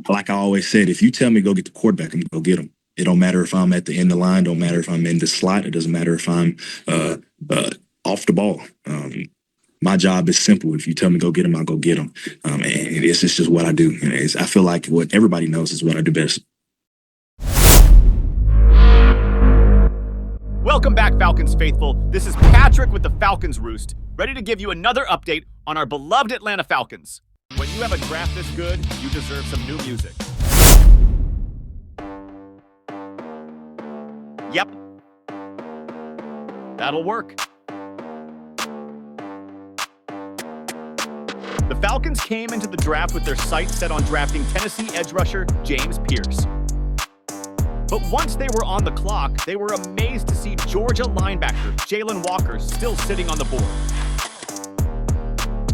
like I always said, if you tell me go get the quarterback, I'm going to go get him. It don't matter if I'm at the end of the line. Don't matter if I'm in the slot. It doesn't matter if I'm off the ball. My job is simple. If you tell me go get him, I'll go get him. And it's just what I do. And I feel like what everybody knows is what I do best. Welcome back, Falcons Faithful. This is Patrick with the Falcons Roost, ready to give you another update on our beloved Atlanta Falcons. When you have a draft this good, you deserve some new music. Yep. That'll work. The Falcons came into the draft with their sights set on drafting Tennessee edge rusher James Pearce. But once they were on the clock, they were amazed to see Georgia linebacker Jaylen Walker still sitting on the board.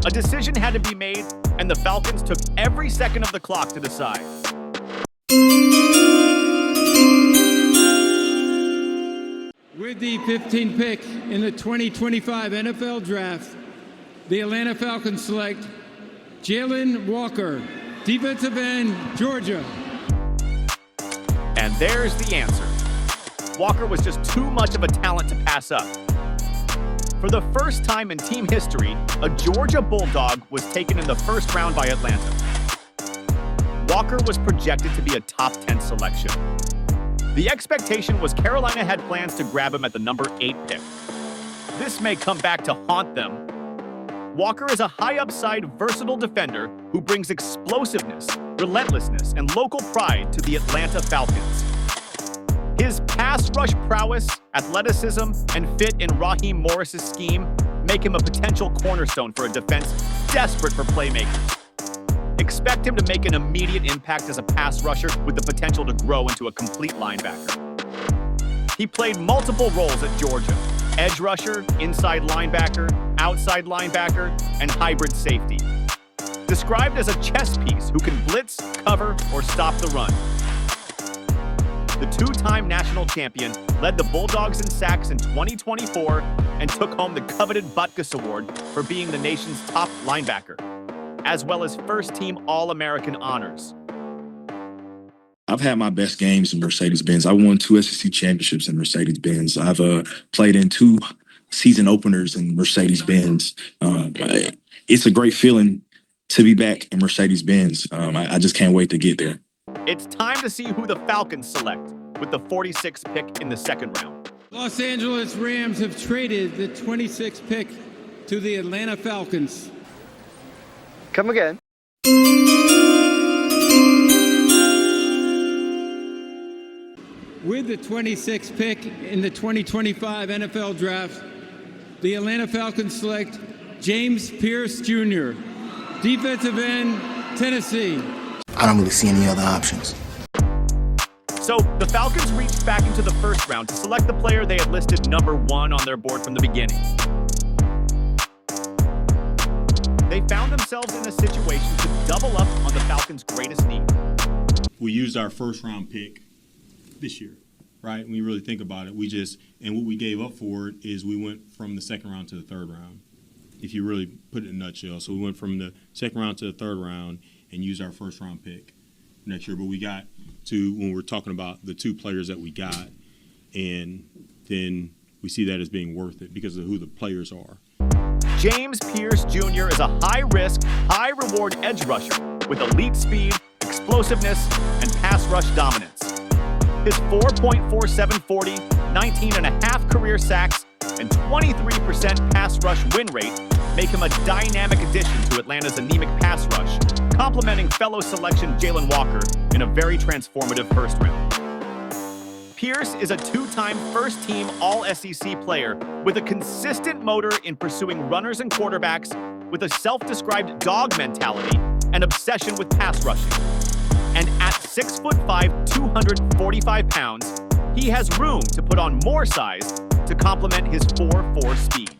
A decision had to be made, and the Falcons took every second of the clock to decide. With the 15th pick in the 2025 NFL Draft, the Atlanta Falcons select Jaylen Walker, defensive end, Georgia. And there's the answer. Walker was just too much of a talent to pass up. For the first time in team history, a Georgia Bulldog was taken in the first round by Atlanta. Walker was projected to be a top 10 selection. The expectation was Carolina had plans to grab him at the number 8 pick. This may come back to haunt them. Walker is a high-upside, versatile defender who brings explosiveness, relentlessness, and local pride to the Atlanta Falcons. His pass rush prowess, athleticism, and fit in Raheem Morris's scheme make him a potential cornerstone for a defense desperate for playmakers. Expect him to make an immediate impact as a pass rusher with the potential to grow into a complete linebacker. He played multiple roles at Georgia: edge rusher, inside linebacker, outside linebacker, and hybrid safety. Described as a chess piece who can blitz, cover, or stop the run. The two-time national champion led the Bulldogs in sacks in 2024 and took home the coveted Butkus Award for being the nation's top linebacker, as well as first-team All-American honors. I've had my best games in Mercedes-Benz. I won 2 SEC championships in Mercedes-Benz. I've played in 2 season openers in Mercedes-Benz. It's a great feeling to be back in Mercedes-Benz. I just can't wait to get there. It's time to see who the Falcons select with the 46th pick in the second round. Los Angeles Rams have traded the 26th pick to the Atlanta Falcons. Come again. With the 26th pick in the 2025 NFL Draft, the Atlanta Falcons select James Pearce Jr., defensive end, Tennessee. I don't really see any other options. So the Falcons reached back into the first round to select the player they had listed number 1 on their board from the beginning. They found themselves in a situation to double up on the Falcons' greatest need. We used our first round pick this year, right? When you really think about it, and what we gave up for it is we went from the second round to the third round, if you really put it in a nutshell. So we went from the second round to the third round and used our first round pick next year. But we got to, when we're talking about the 2 players that we got, and then we see that as being worth it because of who the players are. James Pearce Jr. is a high-risk, high-reward edge rusher with elite speed, explosiveness, and pass rush dominance. His 4.47 40, 19.5 career sacks, and 23% pass rush win rate make him a dynamic addition to Atlanta's anemic pass rush, complementing fellow selection Jaylen Walker in a very transformative first round. Pearce is a 2-time first-team All-SEC player with a consistent motor in pursuing runners and quarterbacks with a self-described dog mentality and obsession with pass rushing. And at 6'5", 245 pounds, he has room to put on more size to complement his 4.4 speed.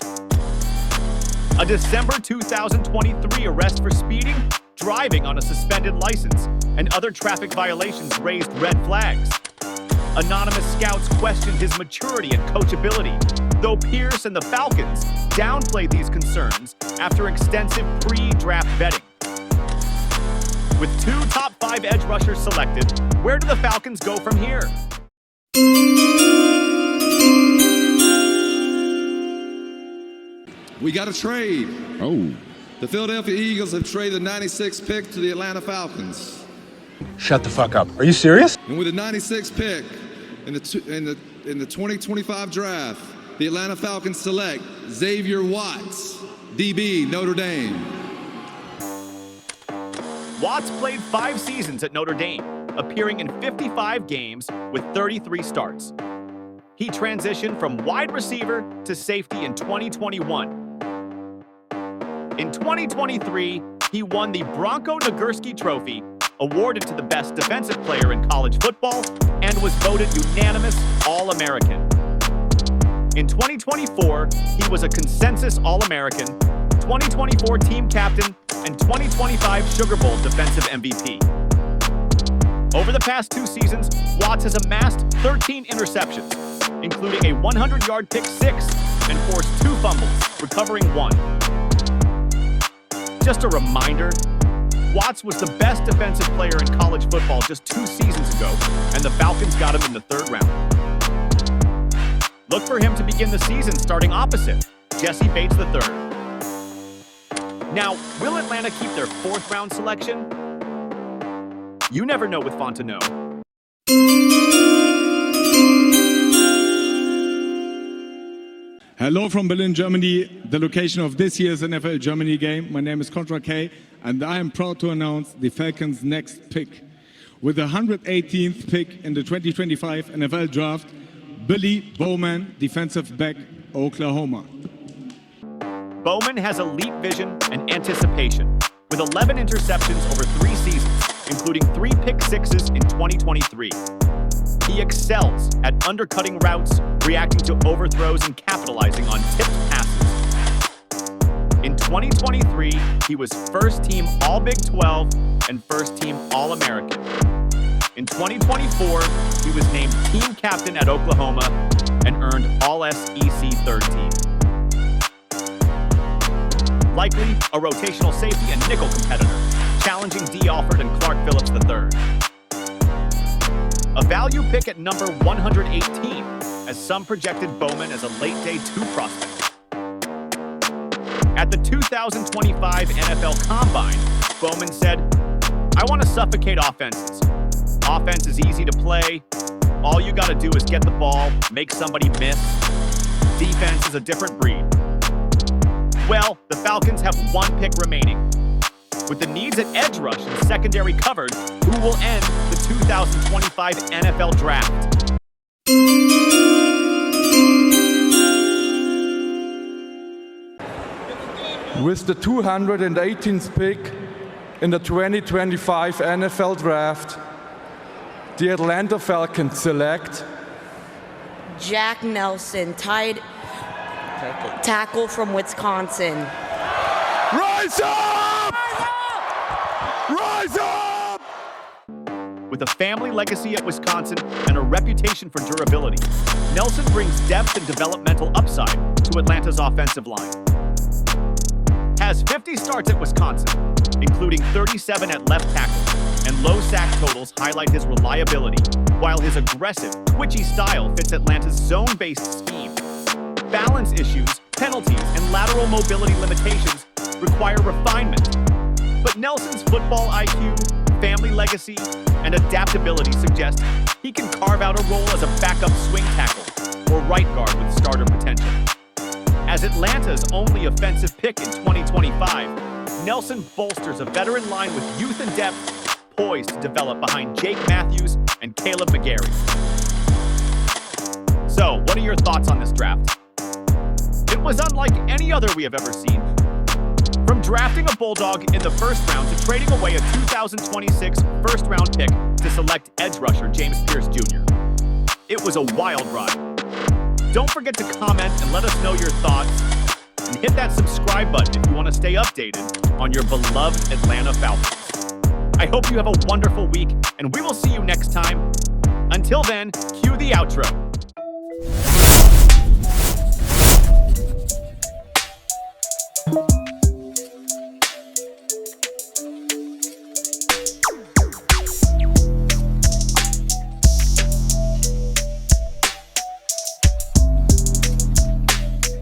A December 2023 arrest for speeding, driving on a suspended license, and other traffic violations raised red flags. Anonymous scouts questioned his maturity and coachability, though Pearce and the Falcons downplayed these concerns after extensive pre-draft vetting. With 2 top 5 edge rushers selected, where do the Falcons go from here? We got a trade. Oh. The Philadelphia Eagles have traded the 96th pick to the Atlanta Falcons. Shut the fuck up. Are you serious? And with the 96th pick in the 2025 draft, the Atlanta Falcons select Xavier Watts, DB, Notre Dame. Watts played 5 seasons at Notre Dame, appearing in 55 games with 33 starts. He transitioned from wide receiver to safety in 2021. In 2023, he won the Bronco Nagurski Trophy, awarded to the best defensive player in college football, and was voted unanimous All-American. In 2024, he was a consensus All-American, 2024 team captain, and 2025 Sugar Bowl defensive MVP. Over the past 2 seasons, Watts has amassed 13 interceptions, including a 100-yard pick 6 and forced 2 fumbles, recovering 1. Just a reminder, Watts was the best defensive player in college football just 2 seasons ago, and the Falcons got him in the 3rd round. Look for him to begin the season starting opposite Jesse Bates III. Now, will Atlanta keep their 4th round selection? You never know with Fontenot. Hello from Berlin, Germany, the location of this year's NFL Germany game. My name is Contra K, and I am proud to announce the Falcons' next pick. With the 118th pick in the 2025 NFL Draft, Billy Bowman, defensive back, Oklahoma. Bowman has elite vision and anticipation, with 11 interceptions over 3 seasons, including 3 pick 6s in 2023. He excels at undercutting routes, reacting to overthrows, and capitalizing on tipped passes. In 2023, he was first-team All-Big 12 and first-team All-American. In 2024, he was named team captain at Oklahoma and earned All-SEC 3rd team. Likely a rotational safety and nickel competitor, challenging D. Alford and Clark Phillips III. A value pick at number 118, as some projected Bowman as a late-day 2 prospect. At the 2025 NFL Combine, Bowman said, "I want to suffocate offenses. Offense is easy to play. All you got to do is get the ball, make somebody miss. Defense is a different breed." Well, the Falcons have 1 pick remaining. With the needs at edge rush and secondary covered, who will end the 2025 NFL Draft? With the 218th pick in the 2025 NFL Draft, the Atlanta Falcons select Jack Nelson, tackle from Wisconsin. Rise up! Rise up! With a family legacy at Wisconsin and a reputation for durability, Nelson brings depth and developmental upside to Atlanta's offensive line. Has 50 starts at Wisconsin, including 37 at left tackle, and low sack totals highlight his reliability, while his aggressive, twitchy style fits Atlanta's zone-based scheme. Balance issues, penalties, and lateral mobility limitations require refinement. But Nelson's football IQ, family legacy, and adaptability suggest he can carve out a role as a backup swing tackle or right guard with starter potential. As Atlanta's only offensive pick in 2025, Nelson bolsters a veteran line with youth and depth, poised to develop behind Jake Matthews and Caleb McGarry. So, what are your thoughts on this draft? It was unlike any other we have ever seen. From drafting a Bulldog in the 1st round to trading away a 2026 first-round pick to select edge rusher James Pearce Jr. It was a wild ride. Don't forget to comment and let us know your thoughts. And hit that subscribe button if you want to stay updated on your beloved Atlanta Falcons. I hope you have a wonderful week, and we will see you next time. Until then, cue the outro.